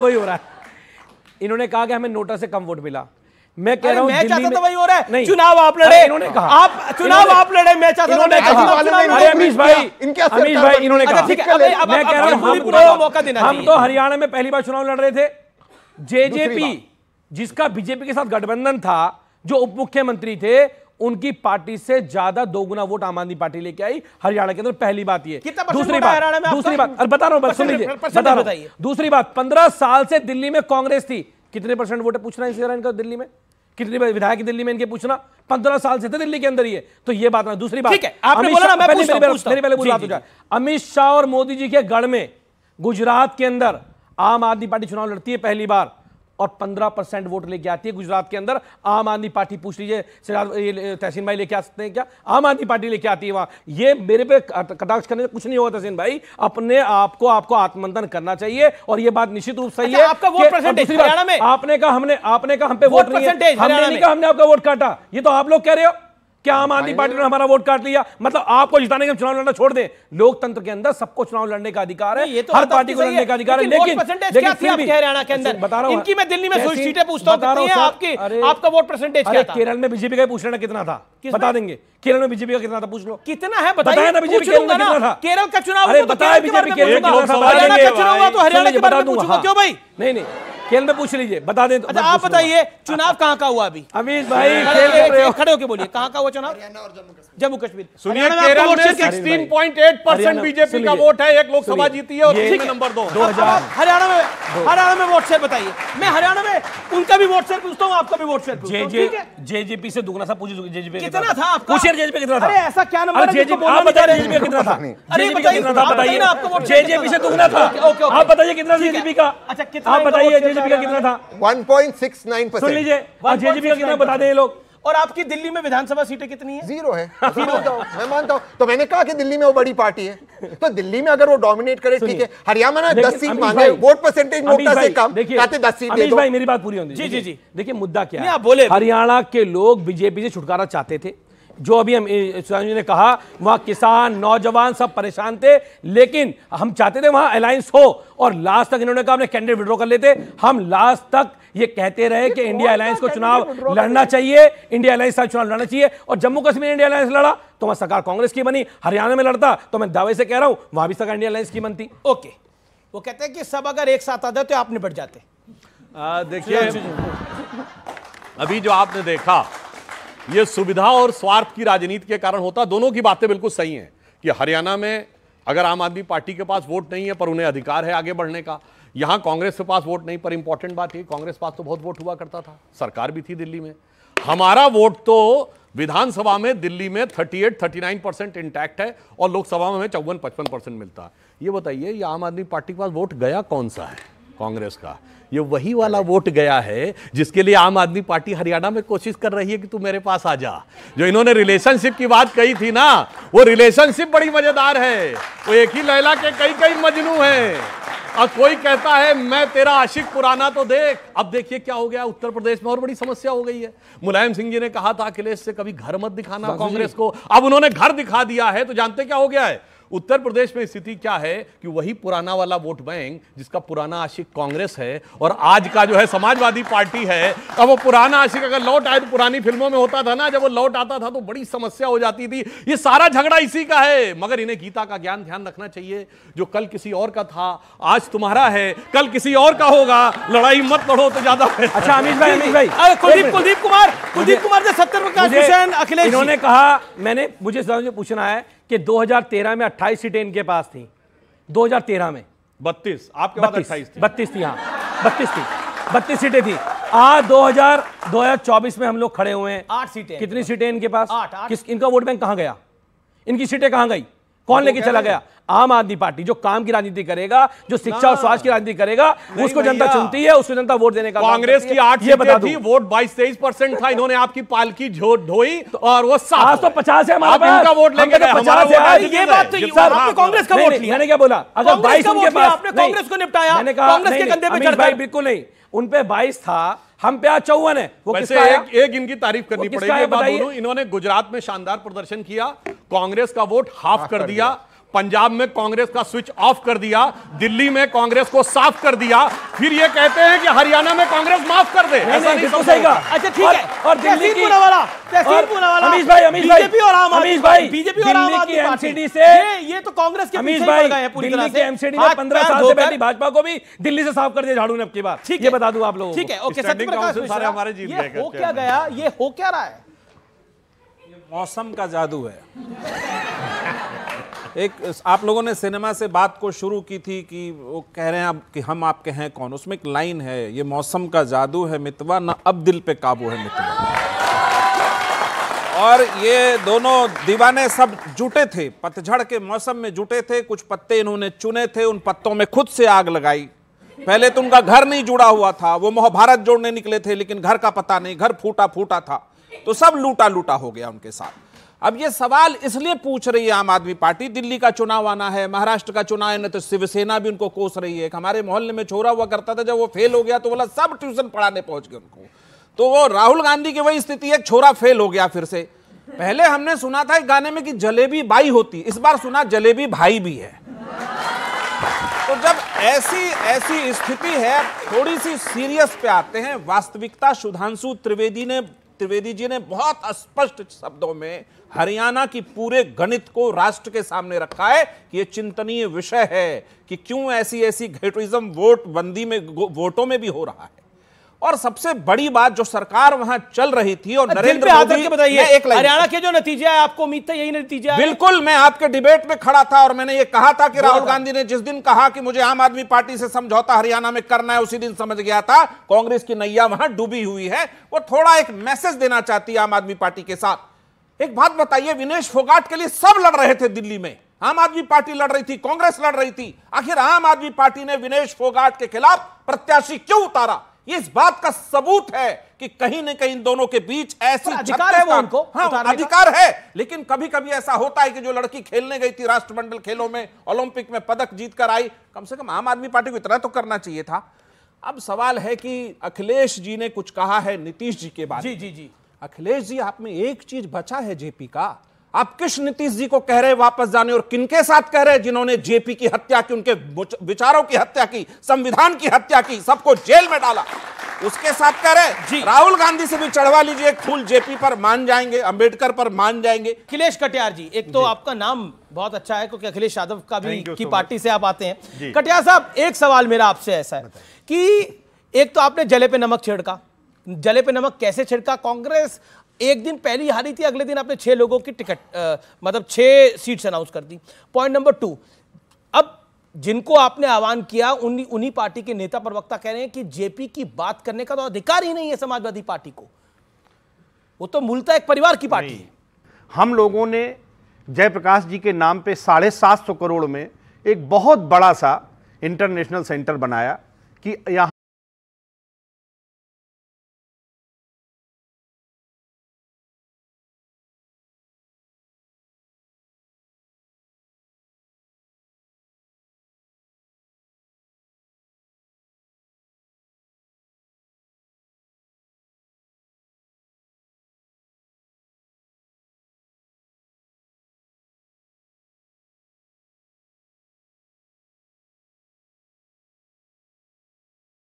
वही हो रहा है। इन्होंने कहा कि हमें नोटा से कम वोट मिला। मैं कह रहा हूं मैं चाहता में... तो वही हो रहा है। नहीं, चुनाव आप लड़े, इन्होंने कहा आप चुनाव आप लड़े, मैं चाहता था अमीश भाई इन्होंने कहा मैं कह रहा हूं हम तो हरियाणा में पहली बार चुनाव लड़ रहे थे। जेजेपी जिसका बीजेपी के साथ गठबंधन था, जो उप मुख्यमंत्री थे, उनकी पार्टी से ज्यादा 2 गुना वोट आम आदमी पार्टी लेके आई हरियाणा के अंदर। पहली बात ये। दूसरी बात बता रहा हूं, सुन लीजिए, बता रहा हूं। दूसरी बात, 15 साल से दिल्ली में कांग्रेस थी। कितने परसेंट वोट पूछना है इनका दिल्ली में? कितने विधायक दिल्ली में इनके पूछना? 15 साल से थे दिल्ली के अंदर ही है। तो ये बात ना। दूसरी बात, आपने बोला ना, मैं पहले बोल रहा हूं, अमित शाह और मोदी जी के गढ़ में गुजरात के अंदर आम आदमी पार्टी चुनाव लड़ती है पहली बार और 15% वोट लेके आती है गुजरात के अंदर। आम आदमी पार्टी, पूछ लीजिए तहसीन भाई लेके आ सकते हैं क्या? आम आदमी पार्टी लेके आती है वहां। ये मेरे पे कटाक्ष करने से कुछ नहीं होगा तहसीन भाई। अपने आपको आत्ममंथन करना चाहिए और ये बात निश्चित रूप से है। आपका वोट परसेंटेज हरियाणा में आपने कहा हम पे वोट नहीं है, हमने नहीं कहा हमने आपका वोट काटा। ये तो आप लोग कह रहे हो क्या आम आदमी पार्टी ने हमारा वोट काट लिया? मतलब आपको जिताने के चुनाव लड़ना छोड़ दें। लोकतंत्र के अंदर सबको चुनाव लड़ने का अधिकार है, तो हर पार्टी को लड़ने का अधिकार है। लेकिन हरियाणा के अंदर बता रहा हूं, इनकी मैं दिल्ली में सीटें पूछता हूं, आपका वोट परसेंटेज क्या था? केरल में बीजेपी का पूछ लेना कितना था, बता देंगे। केरल में बीजेपी का कितना था, पूछ लो कितना है, बताया ना बीजेपी का कितना था। केरल का चुनाव बताया बीजेपी के हरियाणा का चुनाव तो हरियाणा के बारे में पूछूंगा क्यों भाई? नहीं खेल में पूछ लीजिए, बता दें। अच्छा आप बताइए, चुनाव कहां का हुआ अभी? अमीश भाई खड़े होकर बोलिए, कहां का हुआ चुनाव? जम्मू कश्मीर। सुनिए, केरल में 16.8% बीजेपी का वोट है, एक लोकसभा जीती है और नंबर 2। हरियाणा में वोट शेयर बताइए। मैं हरियाणा में उनका भी वोट शेयर पूछता हूं, आपका भी वोट शेयर पूछता हूं। जेजेपी से दुगना सा पूछिए। जेजेपी कितना था आपका? पूछिए जेजेपी कितना था? अरे ऐसा क्या नंबर है? जेजेपी आप बताइए, जेजेपी कितना था? अरे बताइए ना, आपका वोट जेजेपी से दुगना था। आप बताइए कितना जेजेपी का? अच्छा कितना? आप बताइए जेजेपी का कितना था? 1.69%। सुन लीजिए, जेजेपी का कितना बता दें लोग। और आपकी दिल्ली में विधानसभा सीटें कितनी है? 0 है। मैं मानता हूँ। तो मैंने कहा कि दिल्ली में वो बड़ी पार्टी है, तो दिल्ली में अगर वो डोमिनेट करे ठीक है। हरियाणा में 10 सीट मांगे, वोट परसेंटेज नोटा से कम, कहते 10 सीट दे दो। भाई मेरी बात पूरी होनी। जी। देखिए मुद्दा क्या है, आप बोले। हरियाणा के लोग बीजेपी से छुटकारा चाहते थे। जो अभी हम सुधांशु जी ने कहा, वहां किसान नौजवान सब परेशान थे, लेकिन हम चाहते थे वहां अलायंस हो। और लास्ट तक इन्होंने कहा अपने कैंडिडेट विड्रॉ कर लेते। हम लास्ट तक ये कहते रहे कि इंडिया अलायंस को चुनाव लड़ना चाहिए, इंडिया अलायंस का चुनाव लड़ना चाहिए। और जम्मू कश्मीर इंडिया अलायंस लड़ा तो वहां सरकार कांग्रेस की बनी। हरियाणा में लड़ता तो मैं दावे से कह रहा हूं वहां भी सरकार इंडिया अलायंस की बनती। ओके, वो कहते हैं कि सब अगर एक साथ आ जाते तो आप निपट जाते। देखिए, अभी जो आपने देखा, ये सुविधा और स्वार्थ की राजनीति के कारण होता। दोनों की बातें बिल्कुल सही हैं कि हरियाणा में अगर आम आदमी पार्टी के पास वोट नहीं है पर उन्हें अधिकार है आगे बढ़ने का। यहां कांग्रेस के पास वोट नहीं, पर इंपॉर्टेंट बात है कांग्रेस पास तो बहुत वोट हुआ करता था, सरकार भी थी दिल्ली में। हमारा वोट तो विधानसभा में दिल्ली में 38-39% इंटैक्ट है और लोकसभा में 54-55% मिलता है। ये बताइए, ये आम आदमी पार्टी के पास वोट गया कौन सा है? कांग्रेस का। ये वही वाला वोट गया है जिसके लिए आम आदमी पार्टी हरियाणा में कोशिश कर रही है कि तू मेरे पास आ जा। जो इन्होंने रिलेशनशिप की बात कही थी ना, वो रिलेशनशिप बड़ी मजेदार है। वो एक ही लैला के कई मजनू हैं। और कोई कहता है मैं तेरा आशिक पुराना तो देख। अब देखिए क्या हो गया उत्तर प्रदेश में, और बड़ी समस्या हो गई है। मुलायम सिंह जी ने कहा था अखिलेश से कभी घर मत दिखाना कांग्रेस को, अब उन्होंने घर दिखा दिया है। तो जानते क्या हो गया है उत्तर प्रदेश में? स्थिति क्या है कि वही पुराना वाला वोट बैंक जिसका पुराना आशिक कांग्रेस है और आज का जो है समाजवादी पार्टी है। अब वो पुराना आशिक अगर लौट आए तो पुरानी फिल्मों में होता था ना, जब वो लौट आता था तो बड़ी समस्या हो जाती थी। ये सारा झगड़ा इसी का है। मगर इन्हें गीता का ज्ञान ध्यान रखना चाहिए। जो कल किसी और का था आज तुम्हारा है, कल किसी और का होगा। लड़ाई मत लड़ो तो ज्यादा। अच्छा अमीश भाई, कुलदीप कुमार से 70 अखिलेश इन्होंने कहा, मुझे पूछना है कि 2013 में 28 सीटें इनके पास थी। 2013 में 32, आपके पास 28 थी। 32 थी, हाँ 32 सीटें थी। आज 2024 में हम लोग खड़े हुए हैं, 8 सीटें। कितनी सीटें इनके पास? 8। इनका वोट बैंक कहां गया? इनकी सीटें कहां गई? कौन लेके चला गया? आम आदमी पार्टी जो काम की राजनीति करेगा, जो शिक्षा और स्वास्थ्य की राजनीति करेगा, उसको जनता चुनती है, उसको जनता वोट देने का। कांग्रेस की 8 सीटें थी, वोट 22-23% था। इन्होंने आपकी पालकी ढोई और वो 7 तो 50 है हमारे पास। इनका वोट लेंगे, 50 है। ये बात तो आपने कांग्रेस का वोट लिया। मैंने क्या बोला? अगर 22 उनके पास, आपने कांग्रेस को निपटाया, मैंने कहा कांग्रेस के कंधे पे चढ़ भाई बिल्कुल नहीं। उन पे 22 था, हम पे आज 54 है। वो वैसे एक इनकी तारीफ करनी पड़ेगी। इन्होंने गुजरात में शानदार प्रदर्शन किया, कांग्रेस का वोट हाफ कर दिया। पंजाब में कांग्रेस का स्विच ऑफ कर दिया, दिल्ली में कांग्रेस को साफ कर दिया, फिर ये कहते हैं कि हरियाणा में कांग्रेस माफ कर दे। ऐसा नहीं समझेगा। अच्छा ठीक है, और दिल्ली की अमीश भाई बीजेपी और आम आदमी पार्टी, बीजेपी और आम आदमी एमसीडी से ये तो कांग्रेस के अमीश भाई दिल्ली के एमसीडी में 15 साल से बैठी भाजपा को भी दिल्ली से साफ कर दिया झाड़ू ने अब की बार। ठीक है, बता दूं आप लोगों को। ठीक है, ओके, सत्यप्रकाश मिश्रा, हमारे जीत गए। हो क्या गया, ये हो क्या रहा है? मौसम का जादू है। एक आप लोगों ने सिनेमा से बात को शुरू की थी कि वो कह रहे हैं अब कि हम आपके हैं कौन, उसमें एक लाइन है, ये मौसम का जादू है मितवा, ना अब दिल पे काबू है मितवा। और ये दोनों दीवाने सब जुटे थे, पतझड़ के मौसम में जुटे थे, कुछ पत्ते इन्होंने चुने थे, उन पत्तों में खुद से आग लगाई। पहले तो उनका घर नहीं जुड़ा हुआ था, वो महाभारत जोड़ने निकले थे, लेकिन घर का पता नहीं, घर फूटा फूटा था, तो सब लूटा लूटा हो गया उनके साथ। अब ये सवाल इसलिए पूछ रही है आम आदमी पार्टी, दिल्ली का चुनाव आना है, महाराष्ट्र का चुनाव है, तो शिवसेना भी उनको कोस रही है। हमारे मोहल्ले में छोरा हुआ करता था, जब वो फेल हो गया तो बोला सब ट्यूशन पढ़ाने पहुंच गए उनको। तो वो राहुल गांधी की वही स्थिति है, छोरा फेल हो गया फिर से। पहले हमने सुना था एक गाने में कि जलेबी बाई होती, इस बार सुना जलेबी भाई भी है। तो जब ऐसी स्थिति है, थोड़ी सी सीरियस पे आते हैं। वास्तविकता सुधांशु त्रिवेदी जी ने बहुत स्पष्ट शब्दों में हरियाणा की पूरे गणित को राष्ट्र के सामने रखा है कि यह चिंतनीय विषय है कि क्यों ऐसी घेटुइज्म वोट बंदी में वोटों में भी हो रहा है। और सबसे बड़ी बात जो सरकार वहां चल रही थी, और नरेंद्र मोदी, बताइए हरियाणा के जो नतीजा है, आपको उम्मीद था यही नतीजा है? बिल्कुल, मैं आपके डिबेट में खड़ा था और मैंने ये कहा था कि राहुल गांधी ने जिस दिन कहा कि मुझे आम आदमी पार्टी से समझौता हरियाणा में करना है, उसी दिन समझ गया था कांग्रेस की नैया वहां डूबी हुई है। वो थोड़ा एक मैसेज देना चाहती है आम आदमी पार्टी के साथ। एक बात बताइए, विनेश फोगाट के लिए सब लड़ रहे थे दिल्ली में, आम आदमी पार्टी लड़ रही थी, कांग्रेस लड़ रही थी, आखिर आम आदमी पार्टी ने विनेश फोगाट के खिलाफ प्रत्याशी क्यों उतारा? ये इस बात का सबूत है कि कहीं न कहीं इन दोनों के बीच ऐसी अधिकार है, वो उनको अधिकार है। लेकिन कभी कभी ऐसा होता है कि जो लड़की खेलने गई थी राष्ट्रमंडल खेलों में, ओलंपिक में पदक जीत कर आई, कम से कम आम आदमी पार्टी को इतना तो करना चाहिए था। अब सवाल है कि अखिलेश जी ने कुछ कहा है नीतीश जी के बारे में। जी। अखिलेश जी, आप में एक चीज बचा है जेपी का, आप किस नीतीश जी को कह रहे हैं वापस जाने, और किनके साथ कह रहे हैं जिन्होंने जेपी की हत्या की, उनके विचारों की हत्या की, संविधान की हत्या की, सबको जेल में डाला, उसके साथ कह रहे हैं? राहुल गांधी से भी चढ़वा लीजिए एक फूल, जेपी पर मान जाएंगे, अंबेडकर पर मान जाएंगे। अखिलेश कटियार जी, एक तो आपका नाम बहुत अच्छा है क्योंकि अखिलेश यादव का भी की पार्टी से आप आते हैं। कटियार साहब, एक सवाल मेरा आपसे ऐसा है कि एक तो आपने जले पे नमक छिड़का, जले पे नमक कैसे छिड़का? कांग्रेस एक दिन पहले हारी थी, अगले दिन आपने 6 लोगों की टिकट मतलब 6 सीट्स अनाउंस कर दी। पॉइंट नंबर 2, अब जिनको आपने आह्वान किया उन्हीं पार्टी के नेता प्रवक्ता कह रहे हैं कि जेपी की बात करने का तो अधिकार ही नहीं है समाजवादी पार्टी को, वो तो मूलतः एक परिवार की पार्टी है। हम लोगों ने जयप्रकाश जी के नाम पे 750 करोड़ में एक बहुत बड़ा सा इंटरनेशनल सेंटर बनाया कि यहाँ